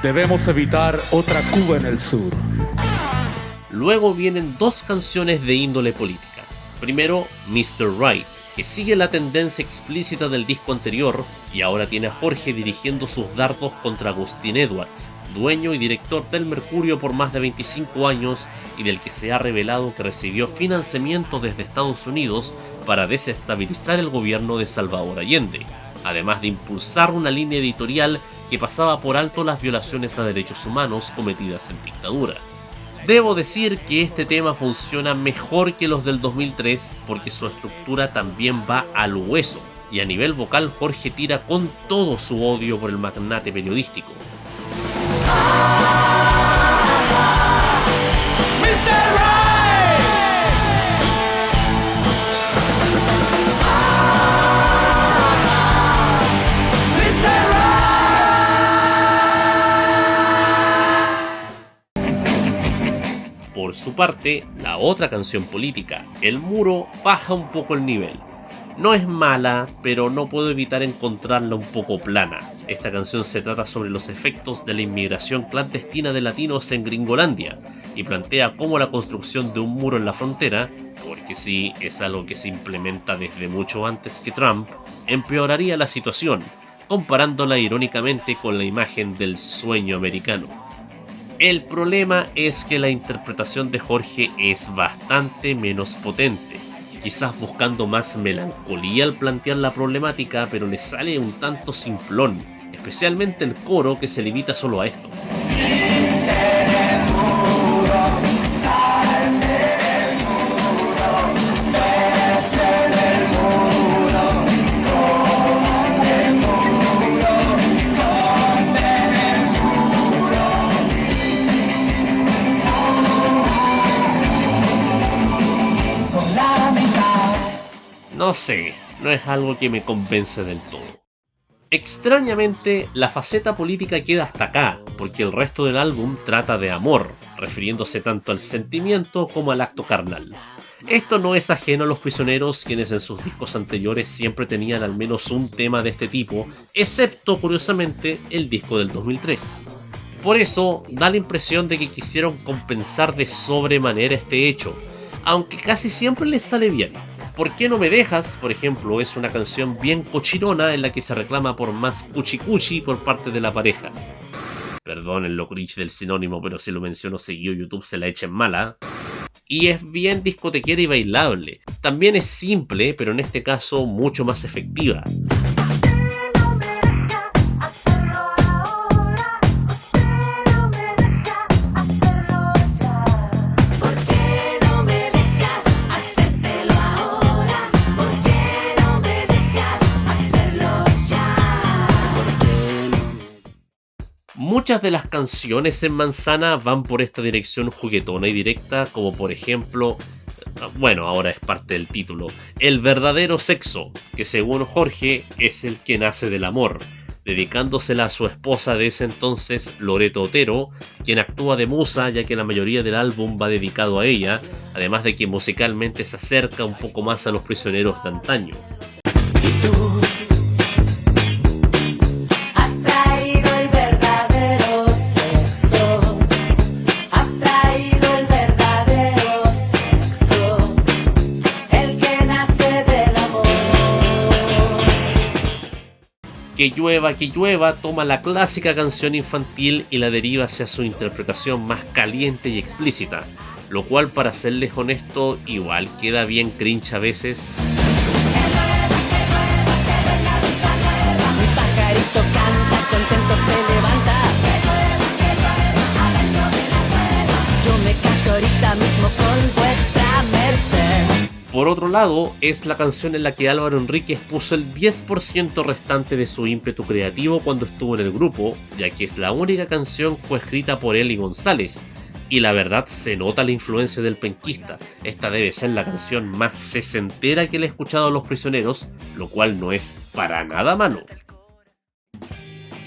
Debemos evitar otra Cuba en el sur. Luego vienen dos canciones de índole política. Primero, Mr. Right, que sigue la tendencia explícita del disco anterior y ahora tiene a Jorge dirigiendo sus dardos contra Agustín Edwards, dueño y director del Mercurio por más de 25 años y del que se ha revelado que recibió financiamiento desde Estados Unidos para desestabilizar el gobierno de Salvador Allende, además de impulsar una línea editorial que pasaba por alto las violaciones a derechos humanos cometidas en dictadura. Debo decir que este tema funciona mejor que los del 2003 porque su estructura también va al hueso, y a nivel vocal Jorge tira con todo su odio por el magnate periodístico. Por su parte, la otra canción política, El Muro, baja un poco el nivel. No es mala, pero no puedo evitar encontrarla un poco plana. Esta canción se trata sobre los efectos de la inmigración clandestina de latinos en Gringolandia y plantea cómo la construcción de un muro en la frontera, porque sí, es algo que se implementa desde mucho antes que Trump, empeoraría la situación, comparándola irónicamente con la imagen del sueño americano. El problema es que la interpretación de Jorge es bastante menos potente, quizás buscando más melancolía al plantear la problemática, pero le sale un tanto simplón, especialmente el coro que se limita solo a esto. No sé, no es algo que me convence del todo. Extrañamente, la faceta política queda hasta acá, porque el resto del álbum trata de amor, refiriéndose tanto al sentimiento como al acto carnal. Esto no es ajeno a Los Prisioneros, quienes en sus discos anteriores siempre tenían al menos un tema de este tipo, excepto, curiosamente, el disco del 2003. Por eso, da la impresión de que quisieron compensar de sobremanera este hecho, aunque casi siempre les sale bien. ¿Por qué no me dejas?, por ejemplo, es una canción bien cochinona en la que se reclama por más cuchicuchi por parte de la pareja. Perdonen lo cringe del sinónimo, pero si lo menciono seguido YouTube se la echa en mala. Y es bien discotequera y bailable. También es simple, pero en este caso mucho más efectiva. Muchas de las canciones en Manzana van por esta dirección juguetona y directa, como por ejemplo Bueno, ahora es parte del título. El verdadero sexo, que según Jorge es el que nace del amor, dedicándosela a su esposa de ese entonces, Loreto Otero, quien actúa de musa ya que la mayoría del álbum va dedicado a ella, además de que musicalmente se acerca un poco más a los prisioneros de antaño. Has traído el verdadero sexo. Has traído el verdadero sexo. El que nace del amor. Que llueva, toma la clásica canción infantil y la deriva hacia su interpretación más caliente y explícita, lo cual, para serles honesto, igual queda bien cringe a veces. Mi pajarito canta, contento se levanta. Yo me caso ahorita mismo con vuestra merced. Por otro lado, es la canción en la que Álvaro Enríquez puso el 10% restante de su ímpetu creativo cuando estuvo en el grupo, ya que es la única canción coescrita por él y González. Y la verdad se nota la influencia del penquista. Esta debe ser la canción más sesentera que le he escuchado a Los Prisioneros, lo cual no es para nada malo.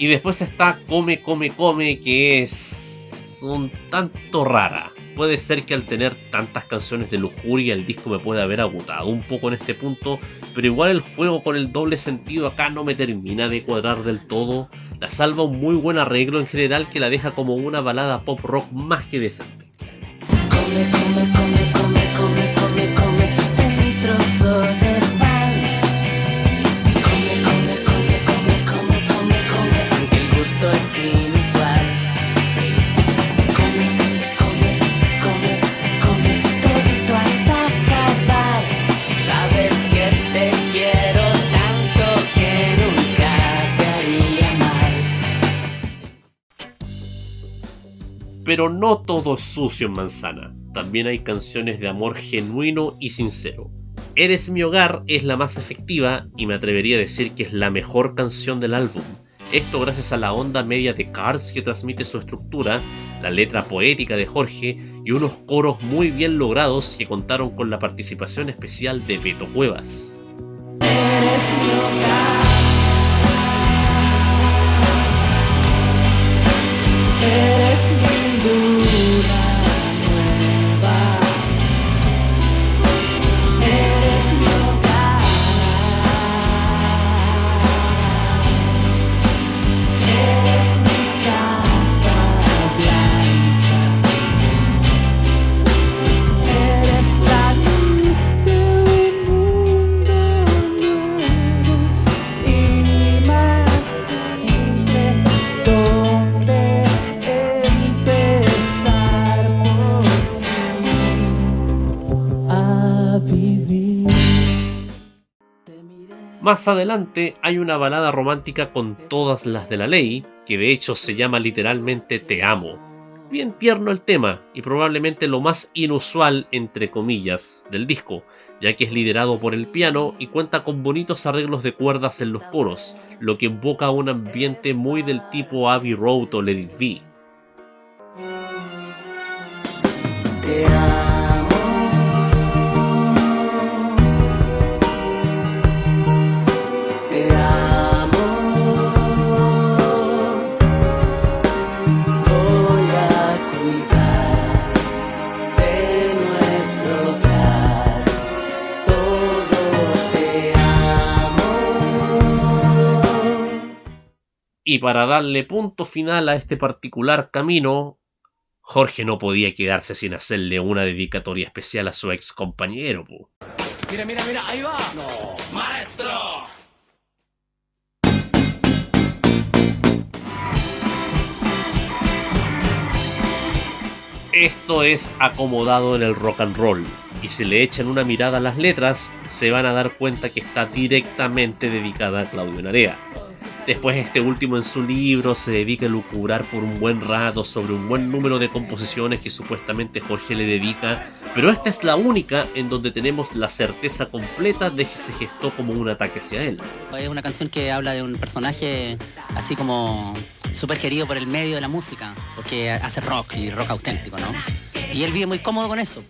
Y después está Come, Come, Come, que es un tanto rara. Puede ser que al tener tantas canciones de lujuria el disco me pueda haber agotado un poco en este punto, pero igual el juego con el doble sentido acá no me termina de cuadrar del todo. La salva un muy buen arreglo en general que la deja como una balada pop rock más que decente. Come, come, come, come, come, come, come un trozo de pan. Come, come, come, come, come, come, come, aunque el gusto es inusual. Sí. Come, come, come, come, todito hasta acabar. Sabes que te quiero tanto que nunca te haría mal. Pero no todo es sucio en Manzana, también hay canciones de amor genuino y sincero. Eres mi hogar es la más efectiva y me atrevería a decir que es la mejor canción del álbum. Esto gracias a la onda media de Cars que transmite su estructura, la letra poética de Jorge y unos coros muy bien logrados que contaron con la participación especial de Beto Cuevas. Eres mi hogar. Eres mi luna nueva. Eres mi hogar. Eres mi casa blanca. Eres la luz de un mundo nuevo y más simple donde empezar por fin a vivir. Más adelante hay una balada romántica con todas las de la ley, que de hecho se llama literalmente Te amo. Bien tierno el tema y probablemente lo más inusual entre comillas del disco, ya que es liderado por el piano y cuenta con bonitos arreglos de cuerdas en los coros, lo que invoca un ambiente muy del tipo Abbey Road o Let It Be. Te amo. Te amo. Voy a cuidar de nuestro hogar. Todo te amo. Y para darle punto final a este particular camino, Jorge no podía quedarse sin hacerle una dedicatoria especial a su ex compañero. Mira, mira, mira, ahí va. No. ¡Maestro! Esto es acomodado en el rock and roll, y si le echan una mirada a las letras, se van a dar cuenta que está directamente dedicada a Claudio Narea. Después este último en su libro se dedica a lucubrar por un buen rato sobre un buen número de composiciones que supuestamente Jorge le dedica, pero esta es la única en donde tenemos la certeza completa de que se gestó como un ataque hacia él. Es una canción que habla de un personaje así como súper querido por el medio de la música, porque hace rock y rock auténtico, ¿no? Y él vive muy cómodo con eso.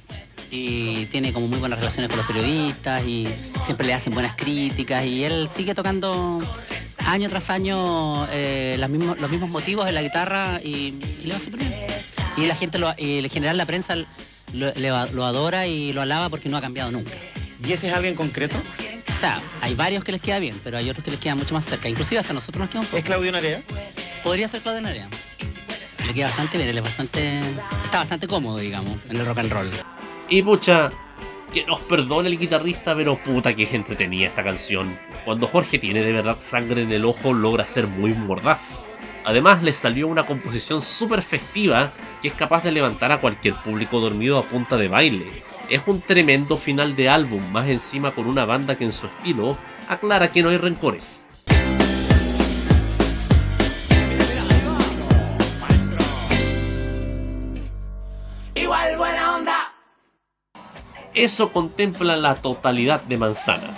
y tiene como muy buenas relaciones con los periodistas y siempre le hacen buenas críticas y él sigue tocando año tras año los mismos motivos en la guitarra y le va súper bien. Y la gente, en general la prensa lo adora y lo alaba porque no ha cambiado nunca. ¿Y ese es alguien concreto? O sea, hay varios que les queda bien, pero hay otros que les queda mucho más cerca. Inclusive hasta nosotros nos queda un poco. ¿Es Claudio Narea? Podría ser Claudio Narea. Le queda bastante bien, él está bastante cómodo, digamos, en el rock and roll. Y pucha, que nos perdone el guitarrista, pero puta que gente tenía esta canción. Cuando Jorge tiene de verdad sangre en el ojo, logra ser muy mordaz. Además, le salió una composición súper festiva que es capaz de levantar a cualquier público dormido a punta de baile. Es un tremendo final de álbum, más encima con una banda que en su estilo aclara que no hay rencores. Igual buena onda. Eso contempla la totalidad de Manzana.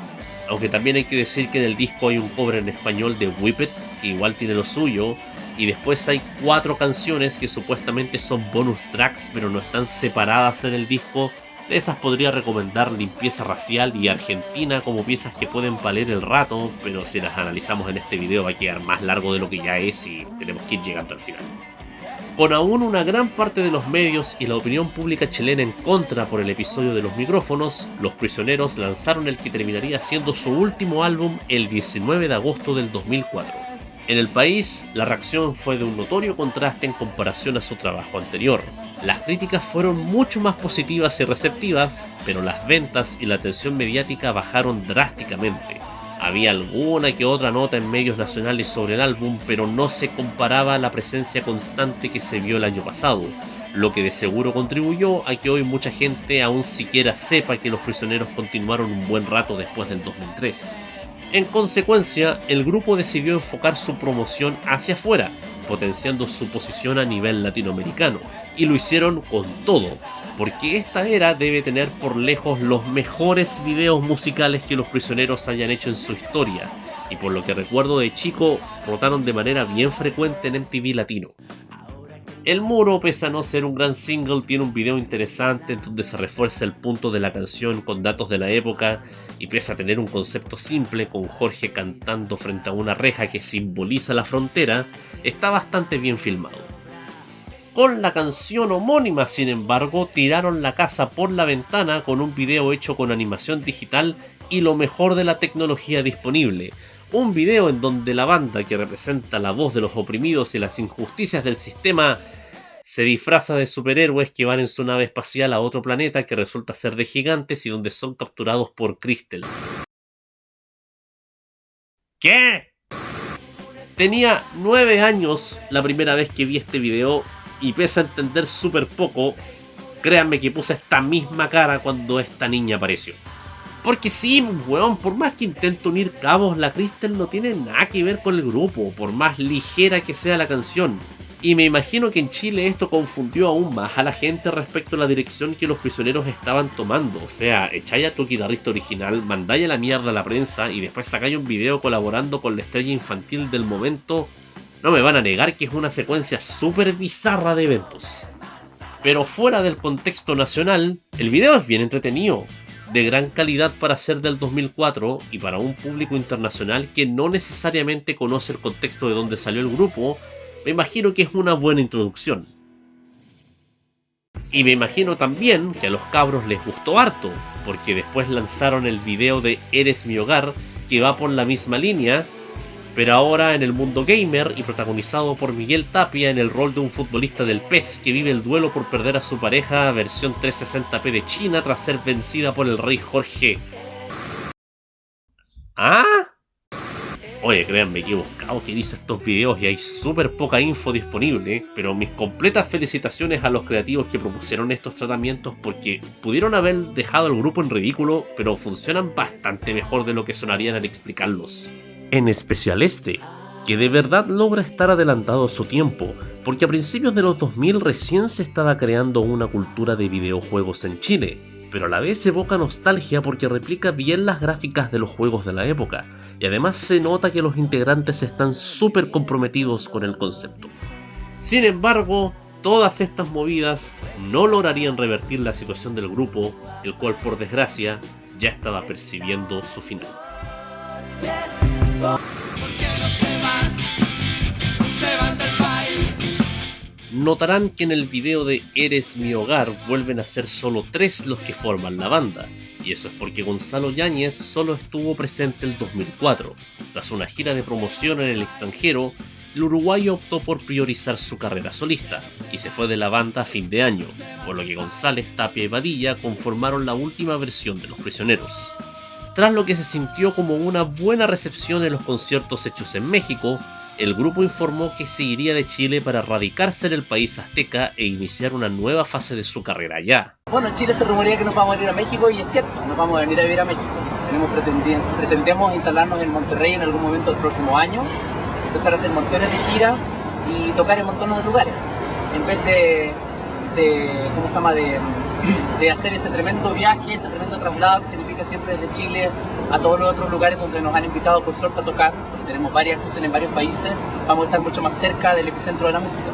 Aunque también hay que decir que en el disco hay un cover en español de Whip It, que igual tiene lo suyo, y después hay 4 canciones que supuestamente son bonus tracks, pero no están separadas en el disco. De esas podría recomendar Limpieza Racial y Argentina como piezas que pueden valer el rato, pero si las analizamos en este video va a quedar más largo de lo que ya es y tenemos que ir llegando al final. Con aún una gran parte de los medios y la opinión pública chilena en contra por el episodio de los micrófonos, Los Prisioneros lanzaron el que terminaría siendo su último álbum el 19 de agosto del 2004. En el país, la reacción fue de un notorio contraste en comparación a su trabajo anterior. Las críticas fueron mucho más positivas y receptivas, pero las ventas y la atención mediática bajaron drásticamente. Había alguna que otra nota en medios nacionales sobre el álbum, pero no se comparaba a la presencia constante que se vio el año pasado, lo que de seguro contribuyó a que hoy mucha gente aún siquiera sepa que Los Prisioneros continuaron un buen rato después del 2003. En consecuencia, el grupo decidió enfocar su promoción hacia afuera, potenciando su posición a nivel latinoamericano, y lo hicieron con todo, porque esta era debe tener por lejos los mejores videos musicales que Los Prisioneros hayan hecho en su historia, y por lo que recuerdo de chico, rotaron de manera bien frecuente en MTV Latino. El Muro, pese a no ser un gran single, tiene un video interesante en donde se refuerza el punto de la canción con datos de la época, y pese a tener un concepto simple con Jorge cantando frente a una reja que simboliza la frontera, está bastante bien filmado. Con la canción homónima, sin embargo, tiraron la casa por la ventana con un video hecho con animación digital y lo mejor de la tecnología disponible. Un video en donde la banda que representa la voz de los oprimidos y las injusticias del sistema se disfraza de superhéroes que van en su nave espacial a otro planeta que resulta ser de gigantes y donde son capturados por Crystal. ¿Qué? Tenía 9 años la primera vez que vi este video y pese a entender súper poco, créanme que puse esta misma cara cuando esta niña apareció. Porque sí, weón, por más que intento unir cabos, la Crystal no tiene nada que ver con el grupo, por más ligera que sea la canción. Y me imagino que en Chile esto confundió aún más a la gente respecto a la dirección que Los Prisioneros estaban tomando. O sea, echáis a tu guitarrista original, mandáis a la mierda a la prensa y después sacáis un video colaborando con la estrella infantil del momento. No me van a negar que es una secuencia súper bizarra de eventos. Pero fuera del contexto nacional, el video es bien entretenido, de gran calidad para ser del 2004 y para un público internacional que no necesariamente conoce el contexto de donde salió el grupo. Me imagino que es una buena introducción. Y me imagino también que a los cabros les gustó harto, porque después lanzaron el video de Eres mi hogar, que va por la misma línea, pero ahora en el mundo gamer y protagonizado por Miguel Tapia en el rol de un futbolista del PES que vive el duelo por perder a su pareja versión 360p de China tras ser vencida por el rey Jorge. ¿Ah? Oye, créanme que he buscado que dice estos videos y hay súper poca info disponible, pero mis completas felicitaciones a los creativos que propusieron estos tratamientos porque pudieron haber dejado al grupo en ridículo, pero funcionan bastante mejor de lo que sonarían al explicarlos. En especial este, que de verdad logra estar adelantado a su tiempo, porque a principios de los 2000 recién se estaba creando una cultura de videojuegos en Chile, pero a la vez evoca nostalgia porque replica bien las gráficas de los juegos de la época, y además se nota que los integrantes están súper comprometidos con el concepto. Sin embargo, Todas estas movidas no lograrían revertir la situación del grupo, el cual por desgracia ya estaba percibiendo su final. Notarán que en el video de Eres mi hogar vuelven a ser solo 3 los que forman la banda, y eso es porque Gonzalo Yáñez solo estuvo presente el 2004. Tras una gira de promoción en el extranjero, el uruguayo optó por priorizar su carrera solista y se fue de la banda a fin de año, por lo que González, Tapia y Badilla conformaron la última versión de Los Prisioneros. Tras lo que se sintió como una buena recepción en los conciertos hechos en México, el grupo informó que se iría de Chile para radicarse en el país azteca e iniciar una nueva fase de su carrera allá. Bueno, en Chile se rumorea que nos vamos a ir a México y es cierto, nos vamos a venir a vivir a México. Pretendemos instalarnos en Monterrey en algún momento del próximo año, empezar a hacer montones de giras y tocar en montones de lugares. En vez de hacer ese tremendo viaje, ese tremendo traslado que significa siempre desde Chile a todos los otros lugares donde nos han invitado por suerte a tocar, porque tenemos varias actuaciones en varios países, vamos a estar mucho más cerca del epicentro de la música.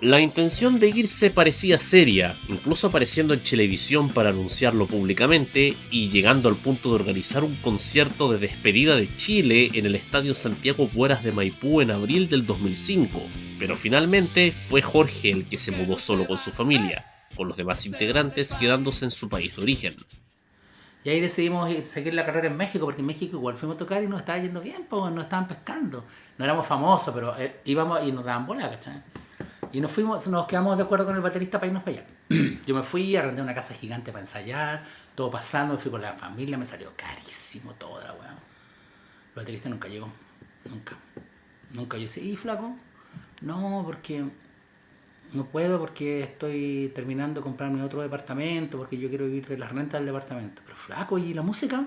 La intención de irse parecía seria, incluso apareciendo en televisión para anunciarlo públicamente y llegando al punto de organizar un concierto de despedida de Chile en el Estadio Santiago Bueras de Maipú en abril del 2005. Pero finalmente fue Jorge el que se mudó solo con su familia, con los demás integrantes quedándose en su país de origen. Y ahí decidimos seguir la carrera en México, porque en México igual fuimos a tocar y nos estaba yendo bien, pues nos estaban pescando. No éramos famosos, pero íbamos y nos daban bola, ¿cachai? Y nos quedamos de acuerdo con el baterista para irnos para allá. Yo me fui, arrendé una casa gigante para ensayar, todo pasando, me fui con la familia, me salió carísimo todo, weón. El baterista nunca llegó, nunca. Yo decía, ¿y flaco? No, porque no puedo, porque estoy terminando de comprarme otro departamento, porque yo quiero vivir de las rentas del departamento. Pero flaco, ¿y la música?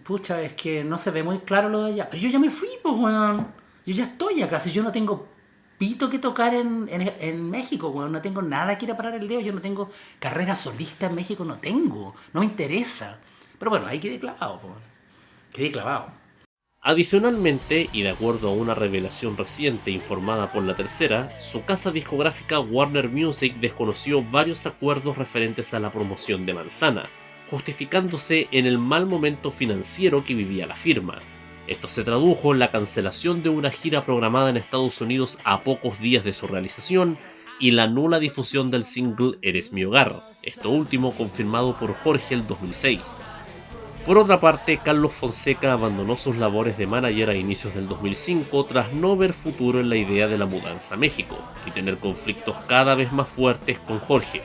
Pucha, es que no se ve muy claro lo de allá. Pero yo ya me fui, pues, weón. Yo ya estoy acá, si yo no tengo pito que tocar en México, weón. No tengo nada que ir a parar el dedo, yo no tengo carrera solista en México, no me interesa. Pero bueno, ahí quedé clavado, pues. Quedé clavado. Adicionalmente, y de acuerdo a una revelación reciente informada por La Tercera, su casa discográfica Warner Music desconoció varios acuerdos referentes a la promoción de Manzana, justificándose en el mal momento financiero que vivía la firma. Esto se tradujo en la cancelación de una gira programada en Estados Unidos a pocos días de su realización y la nula difusión del single Eres mi hogar, esto último confirmado por Jorge el 2006. Por otra parte, Carlos Fonseca abandonó sus labores de manager a inicios del 2005 tras no ver futuro en la idea de la mudanza a México y tener conflictos cada vez más fuertes con Jorge.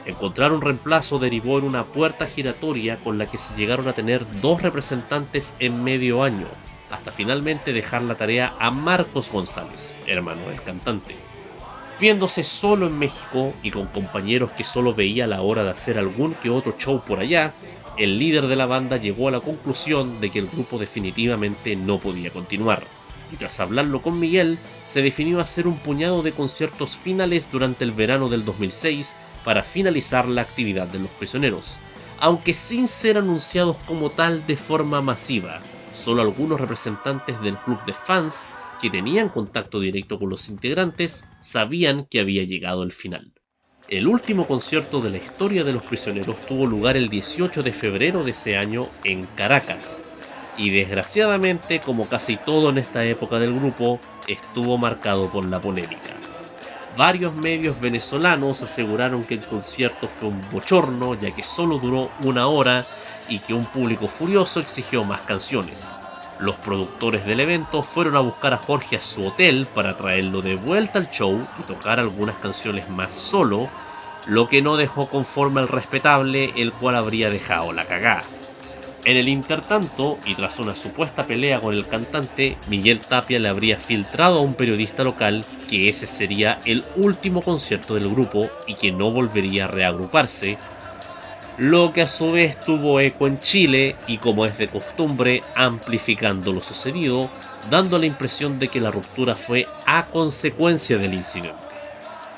Encontrar un reemplazo derivó en una puerta giratoria con la que se llegaron a tener 2 representantes en medio año, hasta finalmente dejar la tarea a Marcos González, hermano del cantante. Viéndose solo en México y con compañeros que solo veía a la hora de hacer algún que otro show por allá, el líder de la banda llegó a la conclusión de que el grupo definitivamente no podía continuar, y tras hablarlo con Miguel, se definió hacer un puñado de conciertos finales durante el verano del 2006 para finalizar la actividad de Los Prisioneros, aunque sin ser anunciados como tal de forma masiva. Solo algunos representantes del club de fans, que tenían contacto directo con los integrantes, sabían que había llegado el final. El último concierto de la historia de Los Prisioneros tuvo lugar el 18 de febrero de ese año en Caracas, y desgraciadamente, como casi todo en esta época del grupo, estuvo marcado por la polémica. Varios medios venezolanos aseguraron que el concierto fue un bochorno, ya que solo duró 1 hora y que un público furioso exigió más canciones. Los productores del evento fueron a buscar a Jorge a su hotel para traerlo de vuelta al show y tocar algunas canciones más solo, lo que no dejó conforme al respetable, el cual habría dejado la cagá. En el intertanto, y tras una supuesta pelea con el cantante, Miguel Tapia le habría filtrado a un periodista local que ese sería el último concierto del grupo y que no volvería a reagruparse, lo que a su vez tuvo eco en Chile y, como es de costumbre, amplificando lo sucedido, dando la impresión de que la ruptura fue a consecuencia del incidente.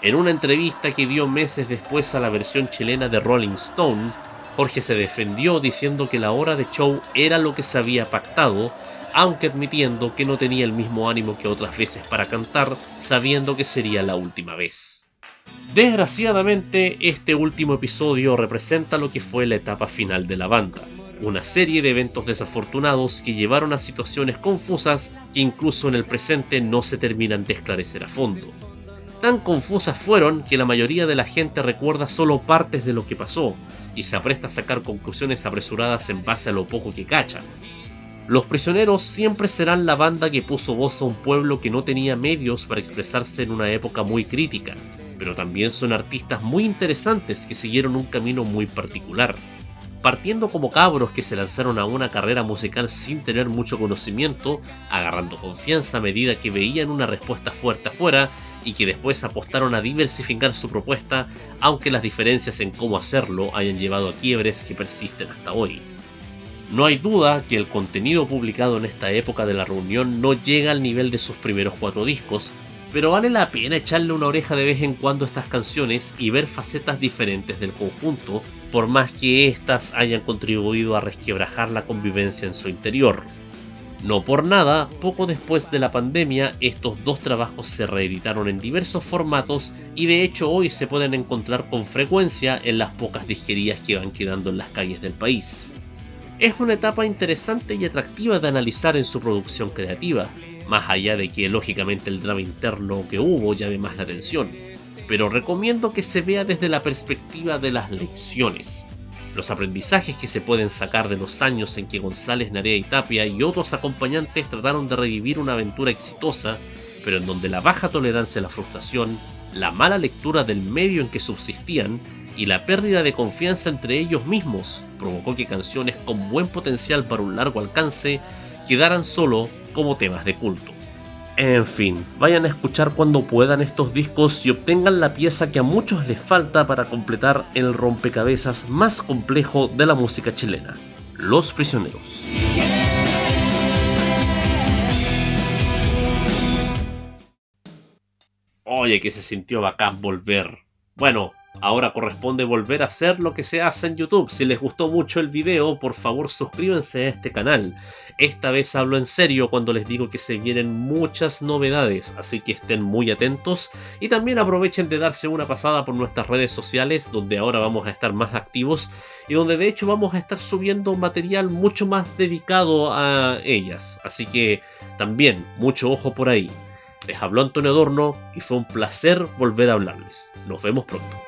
En una entrevista que dio meses después a la versión chilena de Rolling Stone, Jorge se defendió diciendo que la hora de show era lo que se había pactado, aunque admitiendo que no tenía el mismo ánimo que otras veces para cantar, sabiendo que sería la última vez. Desgraciadamente, este último episodio representa lo que fue la etapa final de la banda, una serie de eventos desafortunados que llevaron a situaciones confusas que incluso en el presente no se terminan de esclarecer a fondo. Tan confusas fueron que la mayoría de la gente recuerda solo partes de lo que pasó y se apresta a sacar conclusiones apresuradas en base a lo poco que cachan. Los Prisioneros siempre serán la banda que puso voz a un pueblo que no tenía medios para expresarse en una época muy crítica, pero también son artistas muy interesantes que siguieron un camino muy particular. Partiendo como cabros que se lanzaron a una carrera musical sin tener mucho conocimiento, agarrando confianza a medida que veían una respuesta fuerte afuera y que después apostaron a diversificar su propuesta, aunque las diferencias en cómo hacerlo hayan llevado a quiebres que persisten hasta hoy. No hay duda que el contenido publicado en esta época de la reunión no llega al nivel de sus primeros 4 discos, pero vale la pena echarle una oreja de vez en cuando a estas canciones y ver facetas diferentes del conjunto, por más que éstas hayan contribuido a resquebrajar la convivencia en su interior. No por nada, poco después de la pandemia, estos 2 trabajos se reeditaron en diversos formatos y de hecho hoy se pueden encontrar con frecuencia en las pocas disquerías que van quedando en las calles del país. Es una etapa interesante y atractiva de analizar en su producción creativa, más allá de que lógicamente el drama interno que hubo llame más la atención, pero recomiendo que se vea desde la perspectiva de las lecciones, los aprendizajes que se pueden sacar de los años en que González, Narea y Tapia y otros acompañantes trataron de revivir una aventura exitosa, pero en donde la baja tolerancia a la frustración, la mala lectura del medio en que subsistían y la pérdida de confianza entre ellos mismos provocó que canciones con buen potencial para un largo alcance quedaran solo como temas de culto. En fin, vayan a escuchar cuando puedan estos discos y obtengan la pieza que a muchos les falta para completar el rompecabezas más complejo de la música chilena, Los Prisioneros. Oye, que se sintió bacán volver. Bueno, ahora corresponde volver a hacer lo que se hace en YouTube. Si les gustó mucho el video, por favor suscríbanse a este canal. Esta vez hablo en serio cuando les digo que se vienen muchas novedades, así que estén muy atentos y también aprovechen de darse una pasada por nuestras redes sociales, donde ahora vamos a estar más activos y donde de hecho vamos a estar subiendo material mucho más dedicado a ellas. Así que también mucho ojo por ahí. Les habló Antonio Adorno y fue un placer volver a hablarles. Nos vemos pronto.